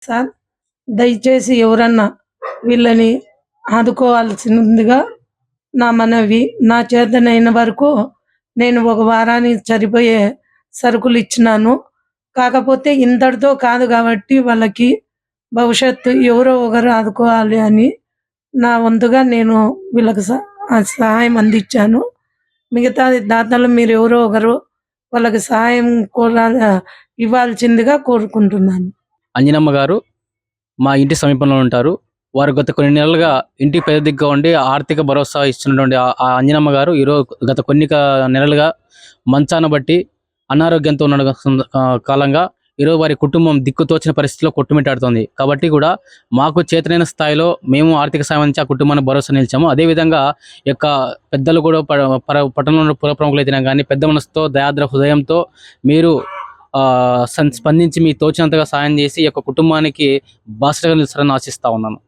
Sir. దయచేసి ఎవరన్నా వీళ్ళని ఆదుకోవాల్సిందిగా నా మనవి. నా చేతనైన వరకు నేను ఒక వారానికి సరిపోయే సరుకులు ఇచ్చినాను. కాకపోతే ఇంతటితో కాదు కాబట్టి వాళ్ళకి భవిష్యత్తు ఎవరో ఒకరు ఆదుకోవాలి అని నా వంతుగా నేను వీళ్ళకి సహాయం అందించాను. మిగతాది దాతలు మీరు ఎవరో ఒకరు వాళ్ళకి సహాయం ఇవ్వాల్సిందిగా కోరుకుంటున్నాను. అంజనమ్మ గారు మా ఇంటి సమీపంలో ఉంటారు. వారు గత కొన్ని నెలలుగా ఇంటికి పెద్ద దిగ్గా ఉండి ఆర్థిక భరోసా ఇస్తున్నటువంటి ఆ అంజనమ్మ గారు ఈరోజు గత కొన్ని నెలలుగా మంచాన బట్టి అనారోగ్యంతో ఉన్న కాలంగా ఈరోజు వారి కుటుంబం దిక్కుతోచిన పరిస్థితిలో కొట్టుమిట్టాడుతోంది. కాబట్టి కూడా మాకు చేతనైన స్థాయిలో మేము ఆర్థిక సాయం నుంచి ఆ కుటుంబాన్ని భరోసా నిలిచాము. అదేవిధంగా యొక్క పెద్దలు కూడా పట్టణంలో పుర ప్రముఖులు అయితేనే కానీ పెద్ద మనసుతో దయాద్ర హృదయంతో మీరు స్పందించి మీ తోచినంతగా సాయం చేసి ఈ యొక్క కుటుంబానికి బాసటగా నిలుస్తారని ఆశిస్తా ఉన్నాను.